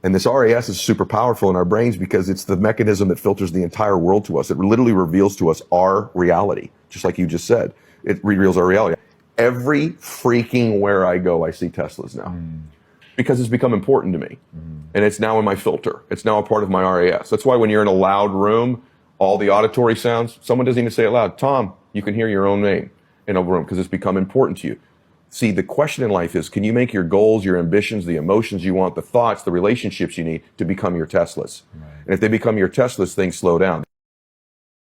And this RAS is super powerful in our brains because it's the mechanism that filters the entire world to us. It literally reveals to us our reality, just like you just said. It reveals our reality. Every freaking where I go, I see Teslas now. Because it's become important to me. And it's now in my filter. It's now a part of my RAS. That's why when you're in a loud room, all the auditory sounds, someone doesn't even say it loud. Tom, you can hear your own name in a room because it's become important to you. See, the question in life is, can you make your goals, your ambitions, the emotions you want, the thoughts, the relationships you need to become your Teslas? Right. And if they become your Teslas, things slow down.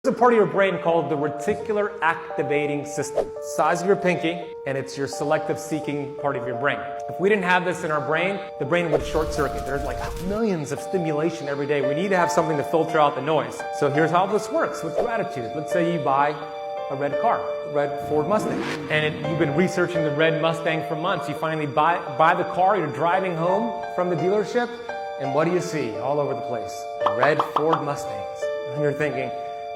There's a part of your brain called the reticular activating system. Size of your pinky, and it's your selective seeking part of your brain. If we didn't have this in our brain, the brain would short circuit. There's like millions of stimulation every day. We need to have something to filter out the noise. So here's how this works with gratitude. Let's say you buy a red car, red Ford Mustang. And you've been researching the red Mustang for months. You finally buy the car, you're driving home from the dealership, and what do you see all over the place? Red Ford Mustangs. And you're thinking,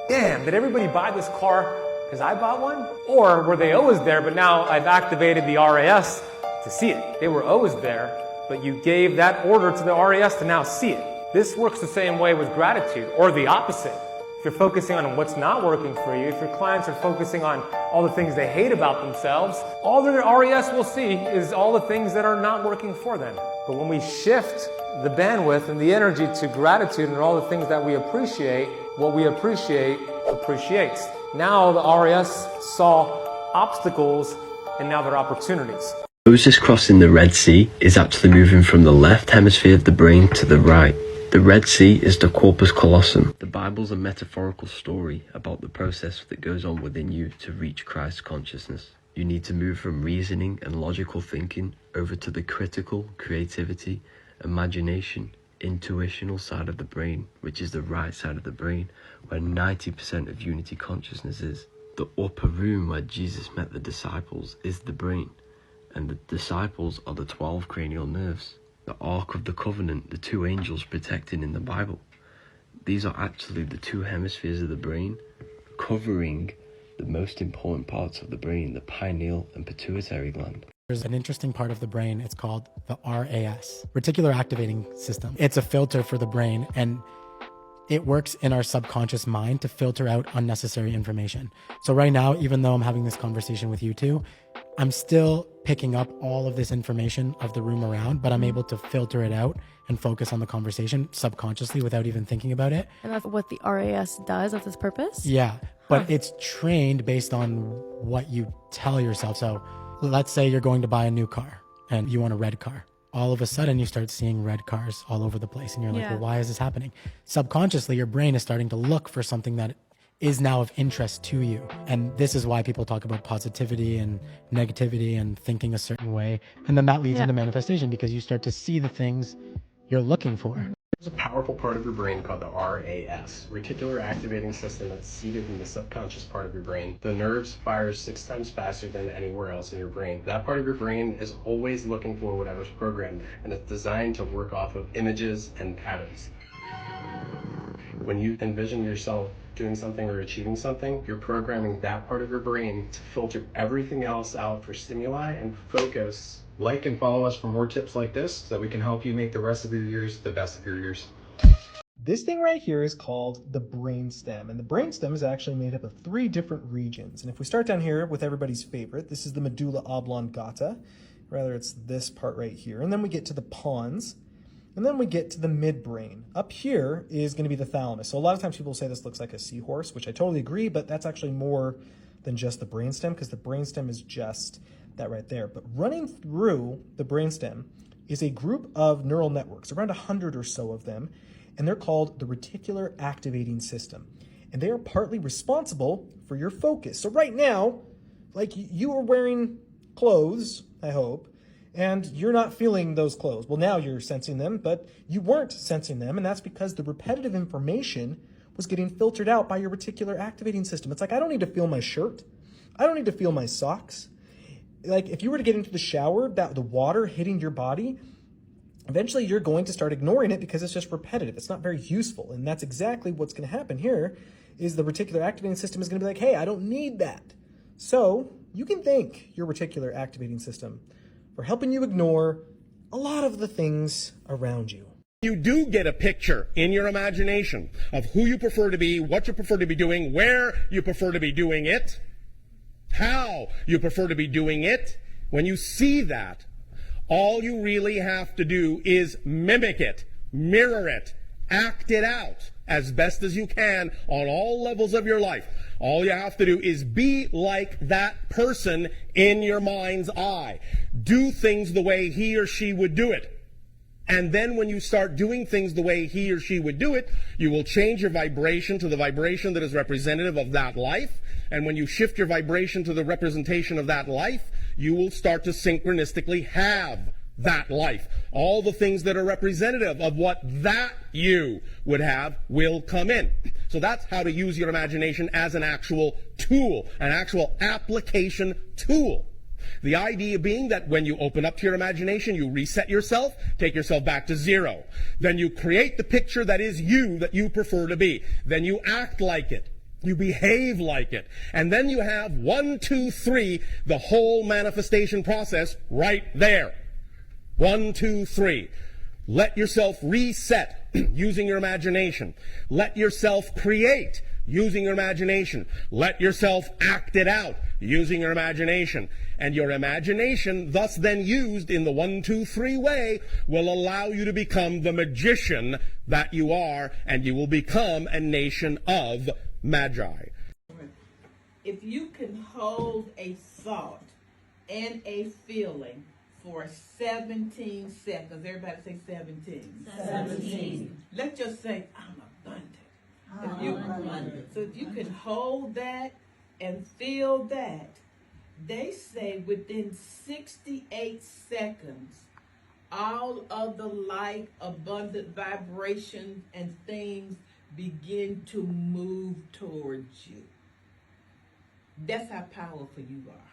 damn, did everybody buy this car because I bought one? Or were they always there, but now I've activated the RAS to see it? They were always there, but you gave that order to the RAS to now see it. This works the same way with gratitude, or the opposite. If you're focusing on what's not working for you, if your clients are focusing on all the things they hate about themselves, all their RAS will see is all the things that are not working for them. But when we shift the bandwidth and the energy to gratitude and all the things that we appreciate, what we appreciate appreciates. Now the RAS saw obstacles, and now they're opportunities. Moses crossing the Red Sea is actually moving from the left hemisphere of the brain to the right. The Red Sea is the corpus callosum. The Bible's a metaphorical story about the process that goes on within you to reach Christ consciousness. You need to move from reasoning and logical thinking over to the critical, creativity, imagination, intuitional side of the brain, which is the right side of the brain, where 90% of unity consciousness is. The upper room where Jesus met the disciples is the brain, and the disciples are the 12 cranial nerves. The Ark of the Covenant, the two angels protecting in the Bible. These are actually the two hemispheres of the brain covering the most important parts of the brain, the pineal and pituitary gland. There's an interesting part of the brain. It's called the RAS, Reticular Activating System. It's a filter for the brain, and it works in our subconscious mind to filter out unnecessary information. So right now, even though I'm having this conversation with you two, I'm still picking up all of this information of the room around, but I'm able to filter it out and focus on the conversation subconsciously without even thinking about it. And that's what the RAS does, that's its purpose? Yeah, but it's trained based on what you tell yourself. So let's say you're going to buy a new car and you want a red car. All of a sudden you start seeing red cars all over the place and you're like, well, why is this happening? Subconsciously, your brain is starting to look for something that is now of interest to you. And this is why people talk about positivity and negativity and thinking a certain way. And then that leads into manifestation because you start to see the things you're looking for. There's a powerful part of your brain called the RAS, Reticular Activating System, that's seated in the subconscious part of your brain. The nerves fire 6 times faster than anywhere else in your brain. That part of your brain is always looking for whatever's programmed there, and it's designed to work off of images and patterns. When you envision yourself doing something or achieving something, you're programming that part of your brain to filter everything else out for stimuli and focus. Like and follow us for more tips like this so that we can help you make the rest of your years the best of your years. This thing right here is called the brainstem, and the brainstem is actually made up of 3 different regions. And if we start down here with everybody's favorite, this is the medulla oblongata, rather it's this part right here, and then we get to the pons, and then we get to the midbrain. Up here is going to be the thalamus. So a lot of times people say this looks like a seahorse, which I totally agree, but that's actually more than just the brainstem, because the brainstem is just that right there. But running through the brainstem is a group of neural networks, around 100 or so of them, and they're called the reticular activating system. And they are partly responsible for your focus. So right now, like you are wearing clothes, I hope, and you're not feeling those clothes. Well, now you're sensing them, but you weren't sensing them, and that's because the repetitive information was getting filtered out by your reticular activating system. It's like, I don't need to feel my shirt. I don't need to feel my socks. Like if you were to get into the shower, the water hitting your body, eventually you're going to start ignoring it because it's just repetitive. It's not very useful. And that's exactly what's going to happen here is the reticular activating system is going to be like, hey, I don't need that. So you can thank your reticular activating system for helping you ignore a lot of the things around you. You do get a picture in your imagination of who you prefer to be, what you prefer to be doing, where you prefer to be doing it, how you prefer to be doing it. When you see that, all you really have to do is mimic it, mirror it, act it out as best as you can on all levels of your life. All you have to do is be like that person in your mind's eye. Do things the way he or she would do it. And then when you start doing things the way he or she would do it, you will change your vibration to the vibration that is representative of that life. And when you shift your vibration to the representation of that life, you will start to synchronistically have that life. All the things that are representative of what that you would have will come in. So that's how to use your imagination as an actual tool, an actual application tool. The idea being that when you open up to your imagination, you reset yourself, take yourself back to zero. Then you create the picture that is you, that you prefer to be. Then you act like it. You behave like it. And then you have 1, 2, 3, the whole manifestation process right there. 1, 2, 3. Let yourself reset using your imagination. Let yourself create using your imagination. Let yourself act it out using your imagination. And your imagination, thus then used in the 1, 2, 3 way, will allow you to become the magician that you are, and you will become a nation of magi. If you can hold a thought and a feeling for 17 seconds, everybody say 17. 17. Let's just say, I'm abundant. So if you can hold that and feel that, they say within 68 seconds, all of the light, abundant vibrations and things begin to move towards you. That's how powerful you are.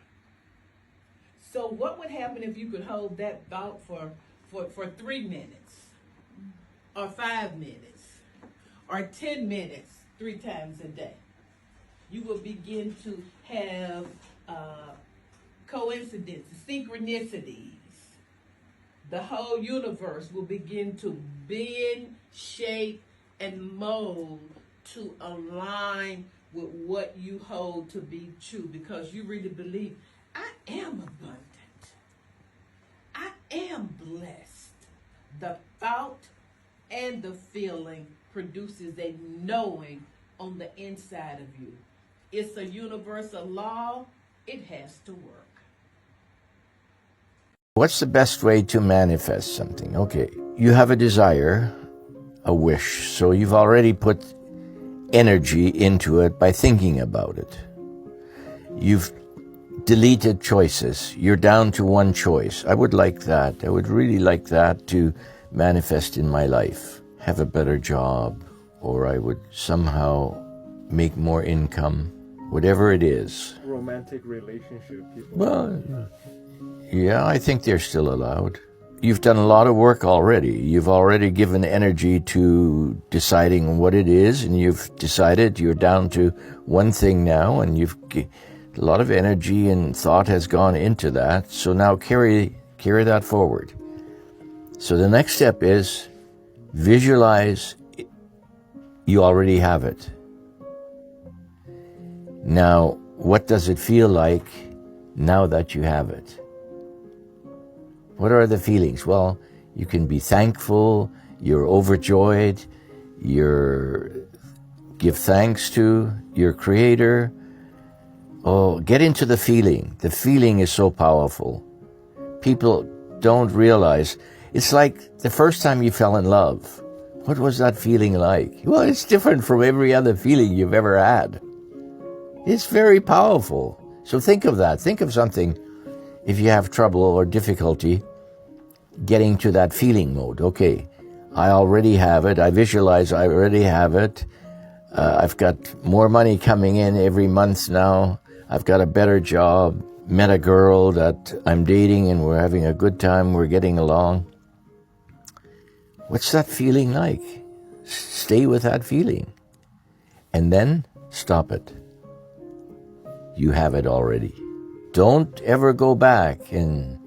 So what would happen if you could hold that thought for 3 minutes, or 5 minutes, or 10 minutes, 3 times a day? You will begin to have coincidences, synchronicities. The whole universe will begin to bend, shape, and mold to align with what you hold to be true, because you really believe, I am abundant. I am blessed. The thought and the feeling produces a knowing on the inside of you. It's a universal law. It has to work. What's the best way to manifest something? Okay, you have a desire, a wish, so you've already put energy into it by thinking about it. You've deleted choices. You're down to one choice. I would like that. I would really like that to manifest in my life. Have a better job, or I would somehow make more income, whatever it is. Romantic relationship, people. Well, yeah, I think they're still allowed. You've done a lot of work already. You've already given energy to deciding what it is, and you've decided you're down to one thing now, and a lot of energy and thought has gone into that. So now carry that forward. So the next step is visualize you already have it. Now, what does it feel like now that you have it? What are the feelings? Well, you can be thankful, you're overjoyed, give thanks to your Creator. Oh, get into the feeling. The feeling is so powerful. People don't realize. It's like the first time you fell in love. What was that feeling like? Well, it's different from every other feeling you've ever had. It's very powerful. So think of that. Think of something, if you have trouble or difficulty getting to that feeling mode. Okay, I already have it. I visualize I already have it. I've got more money coming in every month now. I've got a better job. Met a girl that I'm dating and we're having a good time. We're getting along. What's that feeling like? Stay with that feeling. And then stop it. You have it already. Don't ever go back and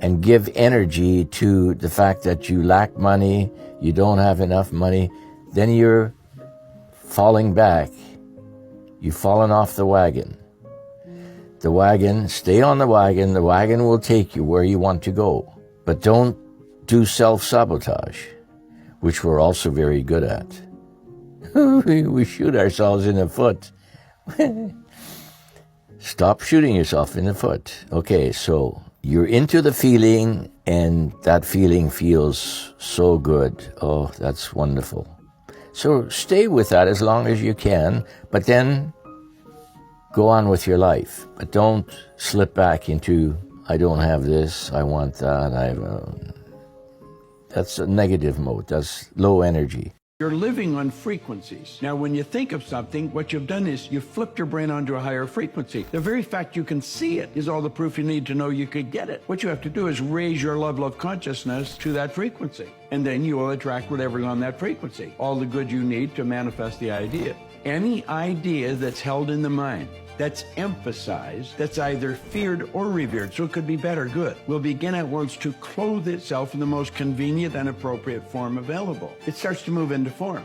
and give energy to the fact that you lack money, you don't have enough money, then you're falling back. You've fallen off the wagon. The wagon, stay on the wagon will take you where you want to go. But don't do self-sabotage, which we're also very good at. We shoot ourselves in the foot. Stop shooting yourself in the foot. Okay, so you're into the feeling, and that feeling feels so good. Oh, that's wonderful. So stay with that as long as you can, but then go on with your life. But don't slip back into, I don't have this, I want that. That's a negative mode. That's low energy. You're living on frequencies. Now, when you think of something, what you've done is you've flipped your brain onto a higher frequency. The very fact you can see it is all the proof you need to know you could get it. What you have to do is raise your level of consciousness to that frequency, and then you will attract whatever's on that frequency, all the good you need to manifest the idea. Any idea that's held in the mind, that's emphasized, that's either feared or revered, so it could be bad or good, will begin at once to clothe itself in the most convenient and appropriate form available. It starts to move into form.